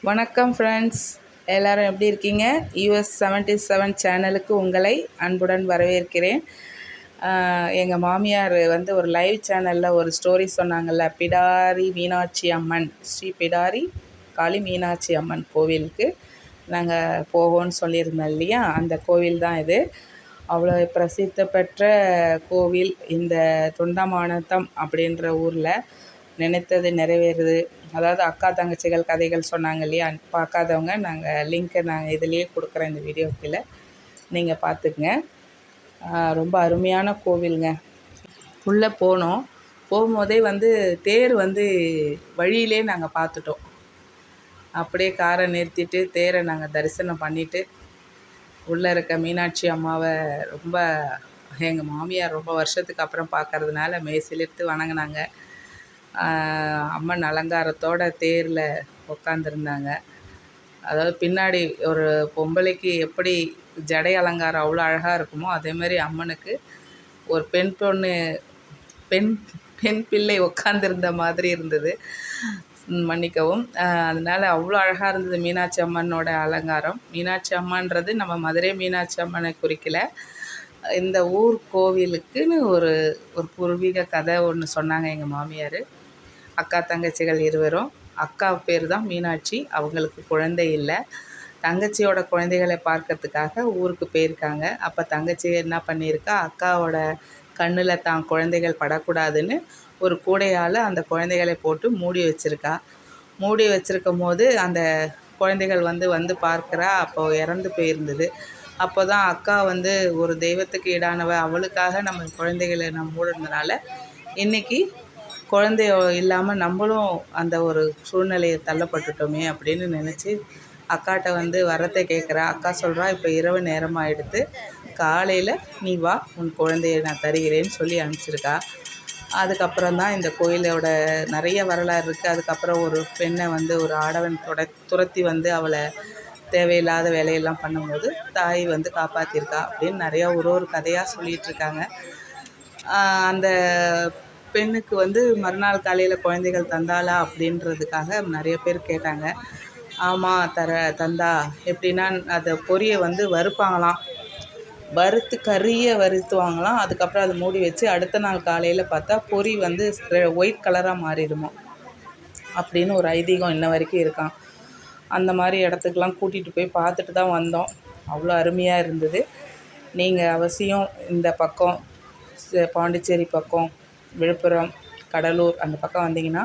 வணக்கம் ஃப்ரெண்ட்ஸ், எல்லோரும் எப்படி இருக்கீங்க? US77 சேனலுக்கு உங்களை அன்புடன் வரவேற்கிறேன். எங்கள் மாமியார் வந்து ஒரு லைவ் சேனலில் ஒரு ஸ்டோரி சொன்னாங்கள்ல, பிடாரி மீனாட்சி அம்மன், ஸ்ரீ பிடாரி காளி மீனாட்சி அம்மன் கோவிலுக்கு நாங்கள் போவோன்னு சொல்லியிருந்தோம் இல்லையா, அந்த கோவில் தான் இது. அவ்வளோ பிரசித்தி பெற்ற கோவில் இந்த தொண்டமானத்தம் அப்படின்ற ஊரில். நினைத்தது நிறைவேறுது. அதாவது அக்கா தங்கச்சிகள் கதைகள் சொன்னாங்க இல்லையா, பார்க்காதவங்க நாங்கள் லிங்க்கை இதிலேயே கொடுக்குறேன், இந்த வீடியோ கீழே நீங்கள் பார்த்துக்குங்க. ரொம்ப அருமையான கோவிலுங்க. உள்ளே போனோம். போகும்போதே வந்து தேர் வந்து வழியிலே நாங்கள் பார்த்துட்டோம். அப்படியே காரை நிறுத்திட்டு தேரை நாங்கள் தரிசனம் பண்ணிவிட்டு உள்ளே இருக்க மீனாட்சி அம்மாவை ரொம்ப எங்கள் மாமியார் ரொம்ப வருஷத்துக்கு அப்புறம் பார்க்கறதுனால மெய்சிலிர்த்து வணங்கினாங்க. அம்மன் அலங்காரத்தோட தேரில் உட்காந்துருந்தாங்க. அதாவது பின்னாடி ஒரு பொம்பளைக்கு எப்படி ஜடை அலங்காரம் அவ்வளோ அழகாக இருக்குமோ, அதேமாதிரி அம்மனுக்கு ஒரு பெண் பிள்ளை உட்காந்துருந்த மாதிரி இருந்தது. மன்னிக்கவும். அதனால் அவ்வளோ அழகாக இருந்தது மீனாட்சி அம்மனோட அலங்காரம். மீனாட்சி அம்மன்றது நம்ம மதுரை மீனாட்சி அம்மனை குறிக்கல. இந்த ஊர் கோவிலுக்குன்னு ஒரு பூர்வீக கதை ஒன்று சொன்னாங்க எங்கள் மாமியார். அக்கா தங்கச்சிகள் இருவரும். அக்கா பேர் தான் மீனாட்சி, அவங்களுக்கு குழந்தை இல்லை. தங்கச்சியோட குழந்தைகளை பார்க்கறதுக்காக ஊருக்கு போயிருக்காங்க. அப்போ தங்கச்சி என்ன பண்ணியிருக்கா, அக்காவோட கண்ணில் தான் குழந்தைகள் படக்கூடாதுன்னு ஒரு கூடையால் அந்த குழந்தைகளை போட்டு மூடி வச்சுருக்கா. மூடி வச்சுருக்கும் போது அந்த குழந்தைகள் வந்து பார்க்குறா. அப்போது இறந்து போயிருந்தது. அப்போ தான் அக்கா வந்து ஒரு தெய்வத்துக்கு ஈடானவ, அவளுக்காக நம்ம குழந்தைகளை நம்ம மூடுறதுனால இன்றைக்கி குழந்தை இல்லாமல் நம்மளும் அந்த ஒரு சூழ்நிலையை தள்ளப்பட்டுட்டோமே அப்படின்னு நினச்சி அக்காட்ட வந்து வரத்தை கேட்குறா. அக்கா சொல்கிறா, இப்போ இரவு நேரமாக எடுத்து காலையில் நீ வா, உன் குழந்தையை நான் தருகிறேன்னு சொல்லி அனுப்பிச்சிருக்கா. அதுக்கப்புறம் தான் இந்த கோயிலோட நிறைய வரலாறு இருக்குது. அதுக்கப்புறம் ஒரு பெண்ணை வந்து ஒரு ஆடவன் துரத்தி வந்து அவளை தேவையில்லாத வேலையெல்லாம் பண்ணும்போது தாய் வந்து காப்பாற்றிருக்கா அப்படின்னு நிறையா ஒரு கதையாக சொல்லிகிட்ருக்காங்க. அந்த பெண்ணுக்கு வந்து மறுநாள் காலையில் குழந்தைகள் தந்தாளா அப்படின்றதுக்காக நிறைய பேர் கேட்டாங்க. ஆமாம், தந்தா. எப்படின்னா அதை பொரியை வந்து வறுப்பாங்களாம், கறியை வறுத்துவாங்களாம். அதுக்கப்புறம் அதை மூடி வச்சு அடுத்த நாள் காலையில் பார்த்தா பொரி வந்து ஒயிட் கலராக மாறிடுமா அப்படின்னு ஒரு ஐதீகம் இன்ன வரைக்கும் இருக்கான். அந்த மாதிரி இடத்துக்கெலாம் கூட்டிகிட்டு போய் பார்த்துட்டு தான் வந்தோம். அவ்வளோ அருமையாக இருந்தது. நீங்கள் அவசியம் இந்த பக்கம் பாண்டிச்சேரி பக்கம், விழுப்புரம், கடலூர் அந்த பக்கம் வந்தீங்கன்னா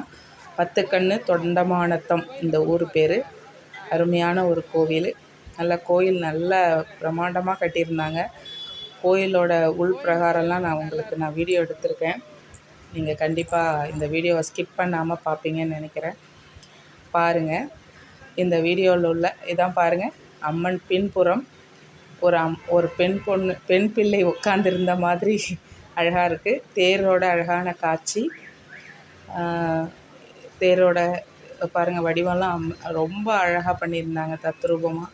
10 கண்ணு தொண்டமானத்தம் இந்த ஊர் பேர். அருமையான ஒரு கோவில். நல்ல பிரம்மாண்டமாக கட்டியிருந்தாங்க. கோயிலோட உள் பிரகாரம்லாம் நான் வீடியோ எடுத்திருக்கேன். நீங்கள் கண்டிப்பாக இந்த வீடியோவை ஸ்கிப் பண்ணாமல் பார்ப்பீங்கன்னு நினைக்கிறேன். பாருங்கள். இந்த வீடியோவில் உள்ள இதான் பாருங்கள். அம்மன் பின்புறம் ஒரு பெண் பிள்ளை உட்காந்துருந்த மாதிரி அழகாக இருக்குது. தேரோட அழகான காட்சி. தேரோட பாருங்கள், வடிவம்லாம் ரொம்ப அழகாக பண்ணியிருந்தாங்க. தத்ரூபமாக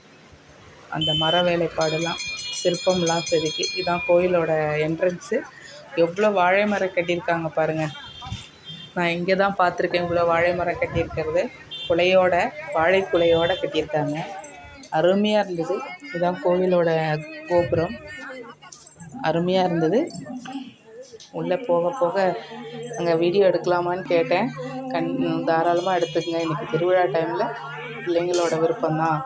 அந்த மர வேலைப்பாடெல்லாம், சிற்பம்லாம் செதுக்கி. இதுதான் கோயிலோட என்ட்ரன்ஸு. எவ்வளோ வாழை மரம் கட்டியிருக்காங்க பாருங்கள். நான் இங்கே தான் பார்த்துருக்கேன் இவ்வளோ வாழை மரம் கட்டியிருக்கிறது. வாழை குலையோடு கட்டியிருக்காங்க. அருமையாக இருந்தது. இதுதான் கோவிலோட கோபுரம். அருமையாக இருந்தது. உள்ளே போக அங்கே வீடியோ எடுக்கலாமான்னு கேட்டேன். தாராளமாக எடுத்துக்கங்க, இன்றைக்கி திருவிழா டைமில் பிள்ளைங்களோட விருப்பம்தான்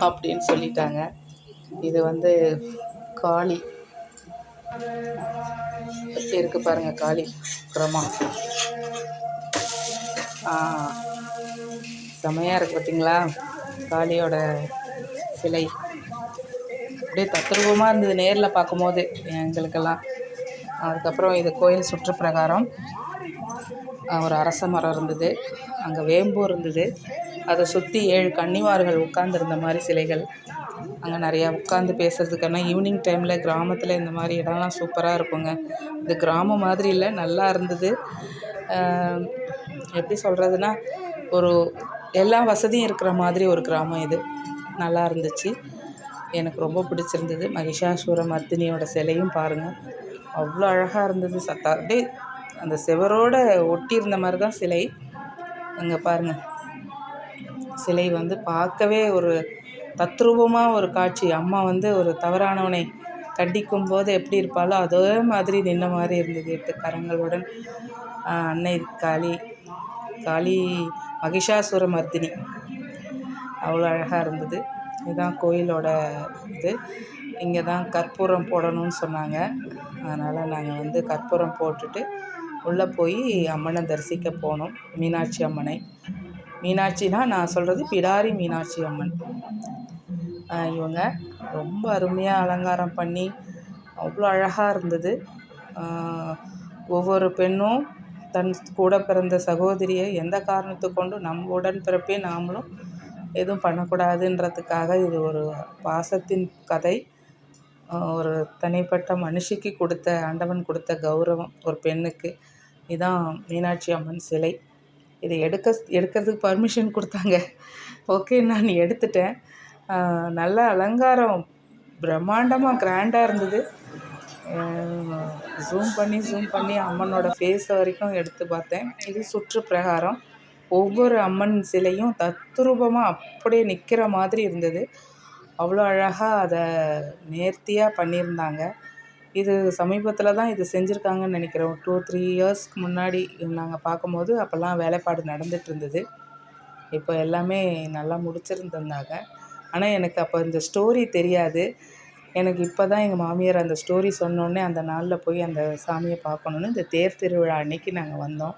அப்படின்னு சொல்லிட்டாங்க. இது வந்து காளி எப்படி இருக்குது பாருங்கள், காளி புறமா செமையாக இருக்குது பார்த்தீங்களா. காளியோட சிலை அப்படியே தத்ரூபமாக இருந்தது நேரில் பார்க்கும்போது எங்களுக்கெல்லாம். அதுக்கப்புறம் இது கோயில் சுற்றுப்பிரகாரம். ஒரு அரச மரம் இருந்தது, அங்கே வேம்பு இருந்தது. அதை சுற்றி 7 கன்னிமார்கள் உட்கார்ந்துருந்த மாதிரி சிலைகள். அங்கே நிறையா உட்காந்து பேசுகிறதுக்கான ஈவினிங் டைமில் கிராமத்தில் இந்த மாதிரி இடம்லாம் சூப்பராக இருக்குங்க. இது கிராமம் மாதிரி இல்லை, நல்லா இருந்தது. எப்படி சொல்கிறதுனா, ஒரு எல்லா வசதியும் இருக்கிற மாதிரி ஒரு கிராமம் இது. நல்லா இருந்துச்சு, எனக்கு ரொம்ப பிடிச்சிருந்தது. மகிஷாசுர மர்த்தினியோட சிலையும் பாருங்கள், அவ்வளோ அழகாக இருந்தது. அப்படியே அந்த செவரோடு ஒட்டி இருந்த மாதிரி தான் சிலை. அங்கே பாருங்கள், சிலை வந்து பார்க்கவே ஒரு தத்ரூபமாக ஒரு காட்சி. அம்மா வந்து ஒரு தவறானவனை கண்டிக்கும் போது எப்படி இருப்பாளோ அதே மாதிரி நின்ன மாதிரி இருந்தது. 8 கரங்களுடன் அன்னை காளி காளி மகிஷாசுரமர்தினி அவ்வளோ அழகாக இருந்தது. இதுதான் கோயிலோட இது. இங்கே தான் கற்பூரம் போடணும்னு சொன்னாங்க. அதனால் நாங்கள் வந்து கற்பூரம் போட்டுட்டு உள்ளே போய் அம்மனை தரிசிக்க போனோம். மீனாட்சி அம்மனை. மீனாட்சினா நான் சொல்கிறது பிடாரி மீனாட்சி அம்மன். இவங்க ரொம்ப அருமையாக அலங்காரம் பண்ணி அவ்வளோ அழகாக இருந்தது. ஒவ்வொரு பெண்ணும் தன் கூட பிறந்த சகோதரியை எந்த காரணத்தை கொண்டும் நம் உடன்பிறப்பே நாமளும் எதுவும் பண்ணக்கூடாதுன்றதுக்காக இது ஒரு பாசத்தின் கதை. ஒரு தனிப்பட்ட மனுஷிக்கு கொடுத்த ஆண்டவன் கொடுத்த கௌரவம் ஒரு பெண்ணுக்கு. இதுதான் மீனாட்சி அம்மன் சிலை. இதை எடுக்கிறதுக்கு பர்மிஷன் கொடுத்தாங்க. ஓகே, நான் எடுத்துட்டேன். நல்ல அலங்காரம் பிரம்மாண்டமாக கிராண்டாக இருந்தது. ஜூம் பண்ணி அம்மனோட ஃபேஸ் வரைக்கும் எடுத்து பார்த்தேன். இது சுற்று பிரகாரம். ஒவ்வொரு அம்மன் சிலையும் தத்ரூபமாக அப்படியே நிற்கிற மாதிரி இருந்தது. அவ்வளோ அழகாக அதை நேர்த்தியாக பண்ணியிருந்தாங்க. இது சமீபத்தில் தான் இது செஞ்சுருக்காங்கன்னு நினைக்கிறேன். 2-3 இயர்ஸ்க்கு முன்னாடி நாங்கள் பார்க்கும்போது அப்போல்லாம் வேலைப்பாடு நடந்துகிட்டு இருந்தது. இப்போ எல்லாமே நல்லா முடிச்சிருந்தாங்க. ஆனால் எனக்கு அப்போ இந்த ஸ்டோரி தெரியாது. எனக்கு இப்போ தான் எங்கள் மாமியார் அந்த ஸ்டோரி சொன்னோடனே அந்த நாளில் போய் அந்த சாமியை பார்க்கணுன்னு இந்த தேர் திருவிழா அன்னைக்கு நாங்கள் வந்தோம்.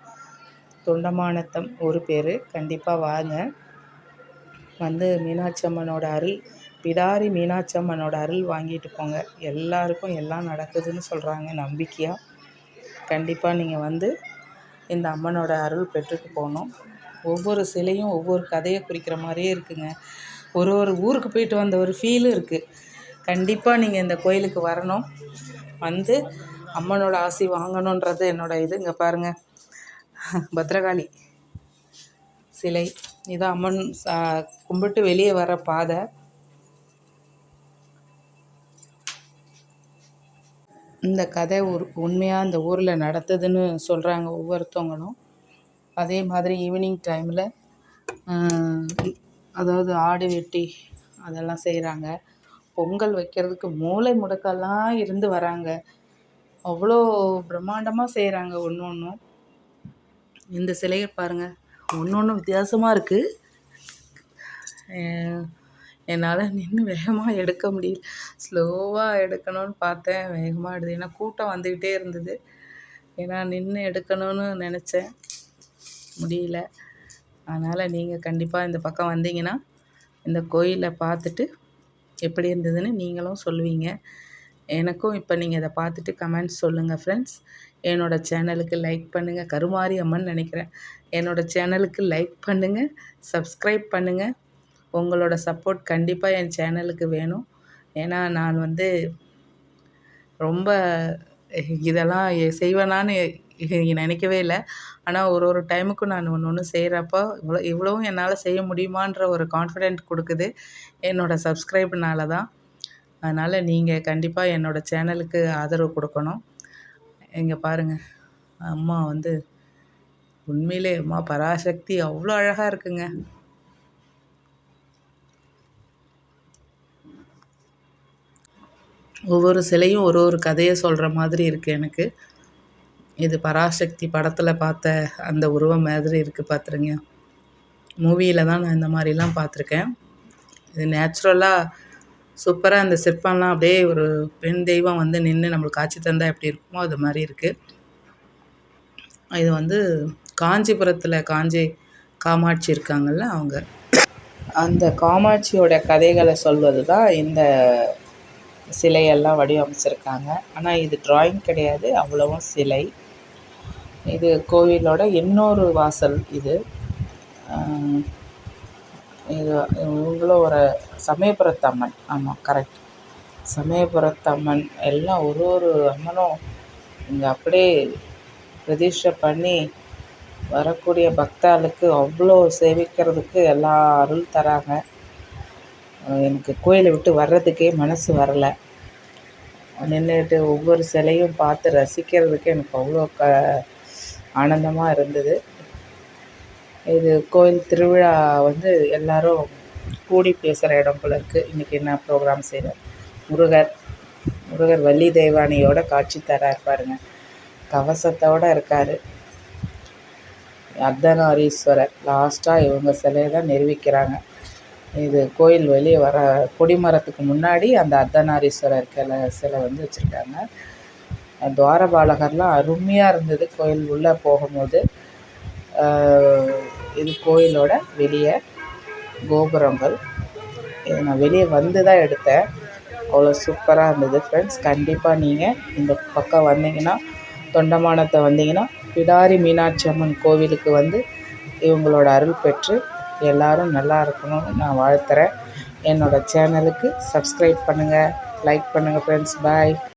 தொண்டமானத்தம் ஒரு பேர். கண்டிப்பாக வாங்க, வந்து மீனாட்சி அம்மனோட அருள், பிடாரி மீனாட்சி அம்மனோட அருள் வாங்கிட்டு போங்க. எல்லாருக்கும் எல்லாம் நடக்குதுன்னு சொல்கிறாங்க நம்பிக்கையாக. கண்டிப்பாக நீங்கள் வந்து இந்த அம்மனோட அருள் பெற்றுட்டு போகணும். ஒவ்வொரு சிலையும் ஒவ்வொரு கதையை குறிக்கிற மாதிரியே இருக்குங்க. ஒரு ஊருக்கு போயிட்டு வந்த ஒரு ஃபீலும் இருக்குது. கண்டிப்பாக நீங்கள் இந்த கோயிலுக்கு வரணும், வந்து அம்மனோட ஆசி வாங்கணுன்றது என்னோடய இது. இங்கே பாருங்கள், பத்ரகாளி சிலை. இதான் அம்மன் கும்பிட்டு வெளியே வர பாதை. இந்த கதை உண்மையாக இந்த ஊரில் நடத்துதுன்னு சொல்கிறாங்க ஒவ்வொருத்தவங்களும். அதே மாதிரி ஈவினிங் டைமில் அதாவது ஆடு வெட்டி அதெல்லாம் செய்கிறாங்க. பொங்கல் வைக்கிறதுக்கு மூளை முடக்கெல்லாம் இருந்து வராங்க. அவ்வளோ பிரம்மாண்டமாக செய்கிறாங்க ஒன்று ஒன்றும். இந்த சிலையை பாருங்கள், ஒன்று ஒன்றும் வித்தியாசமாக இருக்குது. என்னால் நின்று வேகமாக எடுக்க முடியல. ஸ்லோவாக எடுக்கணும்னு பார்த்தேன், வேகமாக எடுது. ஏன்னா கூட்டம் வந்துக்கிட்டே இருந்தது. ஏன்னா நின்று எடுக்கணும்னு நினச்சேன், முடியல. அதனால் நீங்கள் கண்டிப்பாக இந்த பக்கம் வந்தீங்கன்னா இந்த கோயிலை பார்த்துட்டு எப்படி இருந்ததுன்னு நீங்களும் சொல்லுவீங்க. எனக்கும் இப்போ நீங்கள் இதை பார்த்துட்டு கமெண்ட்ஸ் சொல்லுங்கள் ஃப்ரெண்ட்ஸ். என்னோடய சேனலுக்கு லைக் பண்ணுங்கள். கருமாரி அம்மன் நினைக்கிறேன். என்னோடய சேனலுக்கு லைக் பண்ணுங்கள், சப்ஸ்கிரைப் பண்ணுங்கள். உங்களோட சப்போர்ட் கண்டிப்பாக என் சேனலுக்கு வேணும். ஏன்னா நான் வந்து ரொம்ப இதெல்லாம் செய்வேனான்னு நினைக்கவே இல்லை. ஆனால் ஒரு டைமுக்கும் நான் ஒன்று செய்கிறப்போ இவ்வளவும் என்னால் செய்ய முடியுமான்ற ஒரு கான்ஃபிடென்ட் கொடுக்குது என்னோடய சப்ஸ்கிரைப்னால தான். அதனால் நீங்கள் கண்டிப்பாக என்னோடய சேனலுக்கு ஆதரவு கொடுக்கணும். இங்கே பாருங்கள், அம்மா வந்து உண்மையிலே அம்மா பராசக்தி அவ்வளோ அழகாக இருக்குங்க. ஒவ்வொரு சிலையும் ஒரு கதையை சொல்கிற மாதிரி இருக்குது எனக்கு. இது பராசக்தி படத்தில் பார்த்த அந்த உருவம் மாதிரி இருக்குது, பார்த்துருங்க. மூவியில் தான் நான் இந்த மாதிரிலாம் பார்த்துருக்கேன். இது நேச்சுரலாக சூப்பராக இந்த சிற்பம்லாம் அப்படியே ஒரு பெண் தெய்வம் வந்து நின்று நம்மளுக்கு காட்சி தந்தால் எப்படி இருக்குமோ அது மாதிரி இருக்குது. இது வந்து காஞ்சிபுரத்தில் காமாட்சி இருக்காங்கள்ல, அவங்க அந்த காமாட்சியோட கதைகளை சொல்வது தான் இந்த சிலையெல்லாம் வடிவமைச்சிருக்காங்க. ஆனால் இது டிராயிங் கிடையாது, அவ்வளவும் சிலை. இது கோவிலோட இன்னொரு வாசல். இது இவங்களும் ஒரு சமயபுரத்தம்மன். ஆமாம், கரெக்ட், சமயபுரத்தம்மன். எல்லாம் ஒரு அம்மனும் இங்கே அப்படியே பிரதிஷ்டை பண்ணி வரக்கூடிய பக்தாளுக்கு அவ்வளோ சேவிக்கிறதுக்கு எல்லா அருள் தராங்க. எனக்கு கோயிலை விட்டு வர்றதுக்கே மனசு வரலை. நின்றுட்டு ஒவ்வொரு சிலையும் பார்த்து ரசிக்கிறதுக்கு எனக்கு அவ்வளோ ஆனந்தமாக இருந்தது. இது கோயில் திருவிழா வந்து எல்லோரும் கூடி பேசுகிற இடம் போல இருக்குது. இன்றைக்கி என்ன ப்ரோக்ராம் செய்கிறார் முருகர் வள்ளி தெய்வானியோட காட்சி தரார் பாருங்க. கவசத்தோடு இருக்கார். அர்த்தநாரீஸ்வரர் லாஸ்ட்டாக இவங்க சிலையை தான் நிரூபிக்கிறாங்க. இது கோயில் வெளியே வர கொடிமரத்துக்கு முன்னாடி அந்த அர்த்தநாரீஸ்வரர் சிலை வந்து வச்சுருக்காங்க. துவாரபாலகர்லாம் அருமையாக இருந்தது கோயில் உள்ளே போகும்போது. இது கோயிலோட வெளியே கோபுரங்கள். இது நான் வெளியே வந்து தான் எடுத்தேன். அவ்வளோ சூப்பராக இருந்தது ஃப்ரெண்ட்ஸ். கண்டிப்பாக நீங்கள் இந்த பக்கம் வந்தீங்கன்னா, தொண்டமானத்தை வந்தீங்கன்னா, பிடாரி மீனாட்சி அம்மன் கோவிலுக்கு வந்து இவங்களோட அருள் பெற்று எல்லோரும் நல்லா இருக்கணும்னு நான் வாழ்த்துறேன். என்னோடய சேனலுக்கு சப்ஸ்கிரைப் பண்ணுங்கள், லைக் பண்ணுங்கள் ஃப்ரெண்ட்ஸ். பாய்.